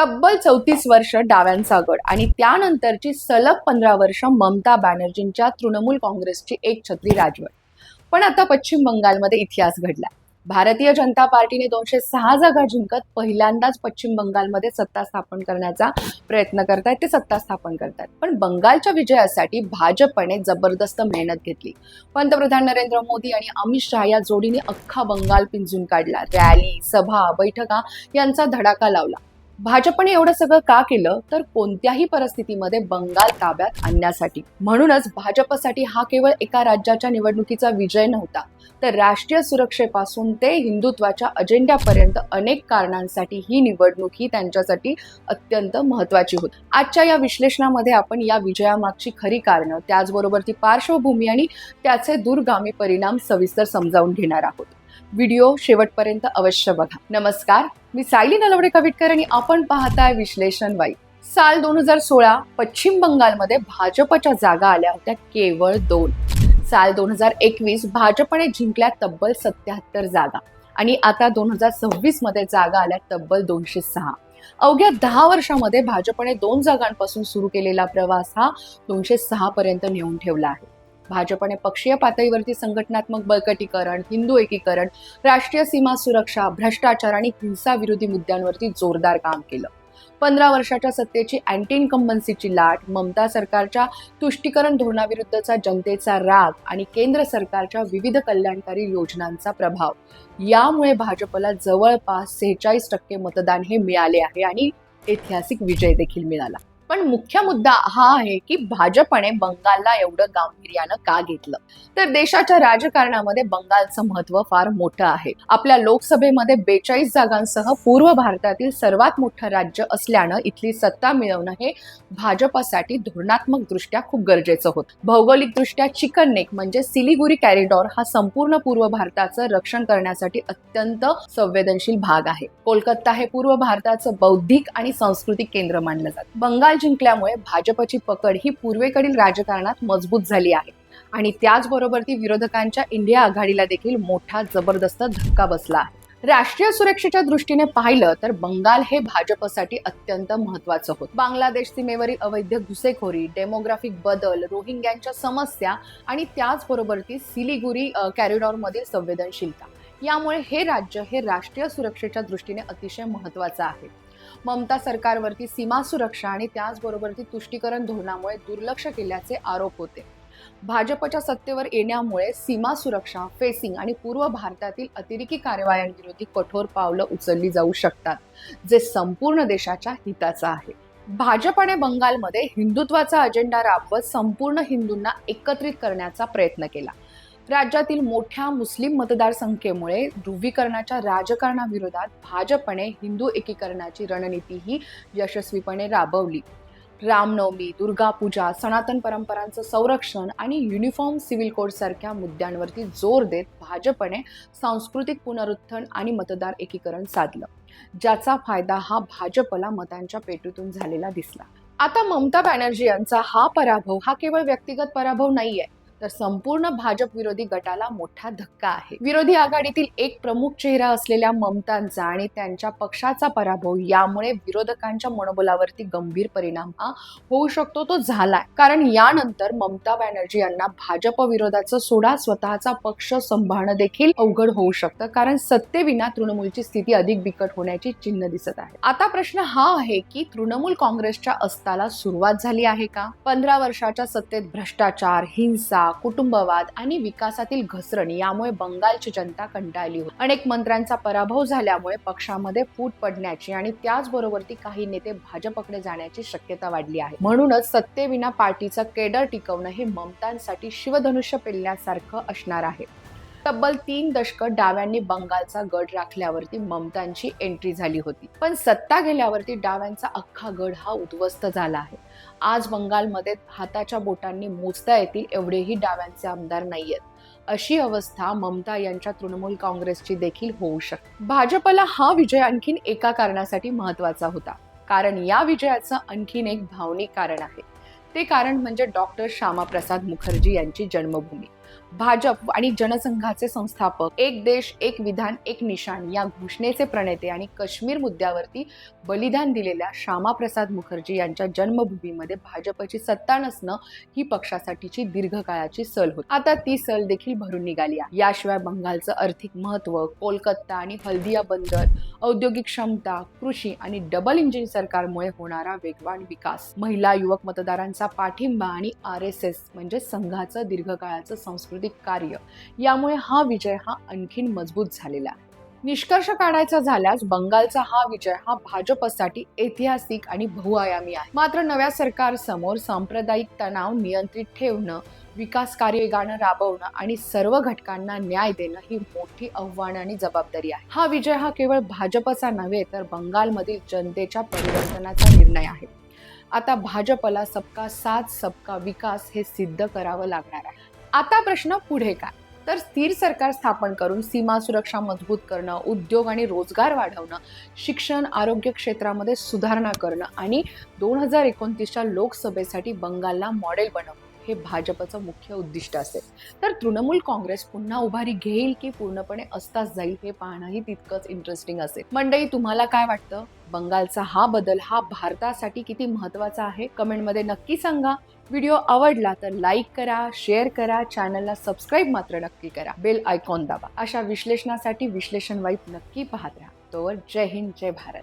तब्बल 34 वर्ष डाव्यांचा गड आणि त्यानंतरची सलग 15 वर्ष ममता बॅनर्जींच्या तृणमूल काँग्रेसची एकछत्री राजवट. पण आता पश्चिम बंगालमध्ये इतिहास घडला. भारतीय जनता पार्टीने 206 जागा जिंकत पहिल्यांदाच पश्चिम बंगालमध्ये सत्ता स्थापन करण्याचा प्रयत्न करतायत. ते सत्ता स्थापन करतात. पण बंगालच्या विजयासाठी भाजपने जबरदस्त मेहनत घेतली. पंतप्रधान नरेंद्र मोदी आणि अमित शहा या जोडीने अख्खा बंगाल पिंजून काढला. रॅली, सभा, बैठका यांचा धडाका लावला. भाजपने एवढं सगळं का केलं? तर कोणत्याही परिस्थितीमध्ये बंगाल ताब्यात आणण्यासाठी. म्हणूनच भाजपसाठी हा केवळ एका राज्याच्या निवडणुकीचा विजय नव्हता, तर राष्ट्रीय सुरक्षेपासून ते हिंदुत्वाच्या अजेंड्यापर्यंत अनेक कारणांसाठी ही निवडणूक ही त्यांच्यासाठी अत्यंत महत्वाची होती. आजच्या या विश्लेषणामध्ये आपण या विजयामागची खरी कारणं, त्याचबरोबर ती पार्श्वभूमी आणि त्याचे दूरगामी परिणाम सविस्तर समजावून घेणार आहोत. व्हिडिओ शेवटपर्यंत अवश्य बघा. नमस्कार, मी सायली नलवडे कविटकर आणि आपण पाहताय विश्लेषण वाई. साल 2016 पश्चिम बंगालमध्ये भाजपच्या जागा आल्या होत्या केवळ 2. साल 2021 भाजपने जिंकल्या तब्बल 77 जागा आणि आता 2026 मध्ये जागा आल्या तब्बल 206. अवघ्या 10 वर्षामध्ये भाजपने 2 जागांपासून सुरू केलेला प्रवास हा 206 पर्यंत नेऊन ठेवला आहे. भाजपने पक्षीय पातळीवरती संघटनात्मक बळकटीकरण, हिंदू एकीकरण, राष्ट्रीय सीमा सुरक्षा, भ्रष्टाचार आणि हिंसा विरोधी मुद्द्यांवरती जोरदार काम केलं. 15 वर्षाच्या सत्तेची अँटी इन्कम्बन्सीची लाट, ममता सरकारच्या तुष्टीकरण धोरणाविरुद्धचा जनतेचा राग आणि केंद्र सरकारच्या विविध कल्याणकारी योजनांचा प्रभाव यामुळे भाजपला जवळपास 46% मतदान हे मिळाले आहे आणि ऐतिहासिक विजय देखील मिळाला. पण मुख्य मुद्दा हा आहे की भाजपने बंगालला एवढं गांभीर्यानं का घेतलं? तर देशाच्या राजकारणामध्ये बंगालचं महत्व फार मोठं आहे. आपल्या लोकसभेमध्ये 42 जागांसह पूर्व भारतातील सर्वात मोठं राज्य असल्यानं इथली सत्ता मिळवणं हे भाजपसाठी धोरणात्मक दृष्ट्या खूप गरजेचं होतं. भौगोलिक दृष्ट्या चिकन नेक म्हणजे सिलिगुरी कॉरिडॉर हा संपूर्ण पूर्व भारताचं रक्षण करण्यासाठी अत्यंत संवेदनशील भाग आहे. कोलकाता हे पूर्व भारताचं बौद्धिक आणि सांस्कृतिक केंद्र मानलं जातं. बंगाल जिंकल्यामुळे भाजपची पकड ही पूर्वेकडील राजकारणात मजबूत झाली आहे आणि त्याचबरोबर ती विरोधकांच्या इंडिया आघाडीला देखील मोठा जबरदस्त धक्का बसला आहे. राष्ट्रीय सुरक्षेच्या दृष्टीने पाहिलं तर बंगाल हे भाजपसाठी अत्यंत महत्वाचं होतं. बांगलादेश सीमेवरील अवैध घुसेखोरी, डेमोग्राफिक बदल, रोहिंग्यांच्या समस्या आणि त्याचबरोबर ती सिलिगुरी कॉरिडॉर मधील संवेदनशीलता यामुळे हे राज्य हे राष्ट्रीय सुरक्षेच्या दृष्टीने अतिशय महत्वाचं आहे. ममता सरकारवरती सीमा सुरक्षा आणि त्याचबरोबर ती तुष्टीकरण धोरणामुळे दुर्लक्ष केल्याचे आरोप होते. भाजपच्या सत्तेवर येण्यामुळे सीमा सुरक्षा, फेसिंग आणि पूर्व भारतातील अतिरेकी कारवायांविरोधी कठोर पावलं उचलली जाऊ शकतात, जे संपूर्ण देशाच्या हिताचं आहे. भाजपने बंगालमध्ये हिंदुत्वाचा अजेंडा राबवत संपूर्ण हिंदूंना एकत्रित करण्याचा प्रयत्न केला. राज्यातील मोठ्या मुस्लिम मतदारसंख्येमुळे ध्रुवीकरणाच्या राजकारणाविरोधात भाजपने हिंदू एकीकरणाची रणनीती ही यशस्वीपणे राबवली. रामनवमी, दुर्गापूजा, सनातन परंपरांचं संरक्षण आणि युनिफॉर्म सिव्हिल कोड सारख्या मुद्द्यांवरती जोर देत भाजपने सांस्कृतिक पुनरुत्थान आणि मतदार एकीकरण साधलं, ज्याचा फायदा हा भाजपला मतांच्या पेटीतून झालेला दिसला. आता ममता बॅनर्जी यांचा हा पराभव हा केवळ व्यक्तिगत पराभव नाहीये, तर संपूर्ण भाजप विरोधी गटाला मोठा धक्का आहे. विरोधी आघाडीतील एक प्रमुख चेहरा असलेल्या ममतांचा आणि त्यांच्या पक्षाचा पराभव यामुळे विरोधकांच्या मनोबलावरती गंभीर परिणाम हा होऊ शकतो, तो झालाय. कारण यानंतर ममता बॅनर्जी यांना भाजप विरोधाचं सोडा स्वतःचा पक्ष सांभाळणं देखील अवघड होऊ शकतं, कारण सत्तेविना तृणमूलची स्थिती अधिक बिकट होण्याची चिन्ह दिसत आहे. आता प्रश्न हा आहे की तृणमूल काँग्रेसच्या अस्ताला सुरुवात झाली आहे का? 15 वर्षाच्या सत्तेत भ्रष्टाचार, हिंसा, कुटुंबवाद आणि विकासातील घसरण यामुळे बंगालची जनता कंटाळली होती. अनेक मंत्र्यांचा पराभव झाल्यामुळे पक्षामध्ये फूट पडण्याची आणि त्याचबरोबर काही नेते भाजपकडे जाण्याची शक्यता वाढली आहे. म्हणूनच सत्तेविना पार्टीचा केडर टिकवणं हे ममतांसाठी शिवधनुष्य पेलण्यासारखं असणार आहे. तब्बल 3 दशकं डाव्यांनी बंगालचा गड राखल्यावरती ममतांची एंट्री झाली होती, पण सत्ता गेल्यावरती डाव्यांचा अख्खा गड हा उद्ध्वस्त झाला आहे. आज बंगालमध्ये हाताच्या बोटांनी मोजता येतील एवढेही डाव्यांचे आमदार नाहीयेत. अशी अवस्था ममता यांच्या तृणमूल काँग्रेसची देखील होऊ शकते. भाजपला हा विजय आणखीन एका कारणासाठी महत्वाचा होता, कारण या विजयाचं आणखीन एक भावनिक कारण आहे. ते कारण म्हणजे डॉक्टर श्यामाप्रसाद मुखर्जी यांची जन्मभूमी. भाजप आणि जनसंघाचे संस्थापक, एक देश एक विधान एक निशाण या घोषणेचे प्रणेते आणि काश्मीर मुद्द्यावरती बलिदान दिलेल्या श्यामाप्रसाद मुखर्जी यांच्या जन्मभूमीमध्ये भाजपची सत्ता नसणं ही पक्षासाठीची दीर्घकाळाची सल होती. आता ती सल देखील भरून निघाली आहे. याशिवाय बंगालचं आर्थिक महत्त्व, कोलकाता आणि हल्दिया बंदर, औद्योगिक क्षमता, कृषी आणि डबल इंजिन सरकारमुळे होणारा वेगवान विकास, महिला युवक मतदारांचा पाठिंबा आणि RSS म्हणजे संघाचं दीर्घकाळाचं सांस्कृतिक कार्य, यामुळे हा विजय हा आणखीन मजबूत झालेला आहे. निष्कर्ष काढायचा झाल्यास बंगालचा हा विजय हा भाजपसाठी ऐतिहासिक आणि बहुआयामी आहे. मात्र नव्या सरकारसमोर सांप्रदायिक तणाव नियंत्रित ठेवणं, विकास कार्य वेगानं राबवणं आणि सर्व घटकांना न्याय देणं ही मोठी आव्हानं आणि जबाबदारी आहे. हा विजय हा केवळ भाजपचा नव्हे तर बंगालमधील जनतेच्या परिवर्तनाचा निर्णय आहे. आता भाजपला सबका साथ सबका विकास हे सिद्ध करावं लागणार आहे. आता प्रश्न पुढे काय? तर स्थिर सरकार स्थापन करून सीमा सुरक्षा मजबूत करणं, उद्योग आणि रोजगार वाढवणं, शिक्षण आरोग्य क्षेत्रामध्ये सुधारणा करणं आणि 2029च्या लोकसभेसाठी बंगालला मॉडेल बनवणं हे भाजपचं मुख्य उद्दिष्ट असेल. तर तृणमूल काँग्रेस पुन्हा उभारी घेईल की पूर्णपणे अस्तास जाईल हे पाहणंही तितकंच इंटरेस्टिंग असेल. मंडळी, तुम्हाला काय वाटतं? बंगालचा हा बदल हा भारतासाठी किती महत्त्वाचा आहे? कमेंटमध्ये नक्की सांगा. व्हिडिओ आवडला तर लाईक करा, शेअर करा, चॅनलला सबस्क्राईब मात्र नक्की करा, बेल आयकॉन दाबा. अशा विश्लेषणासाठी विश्लेषण वाईब नक्की पाहत राहा. तोवर जय हिंद, जय भारत.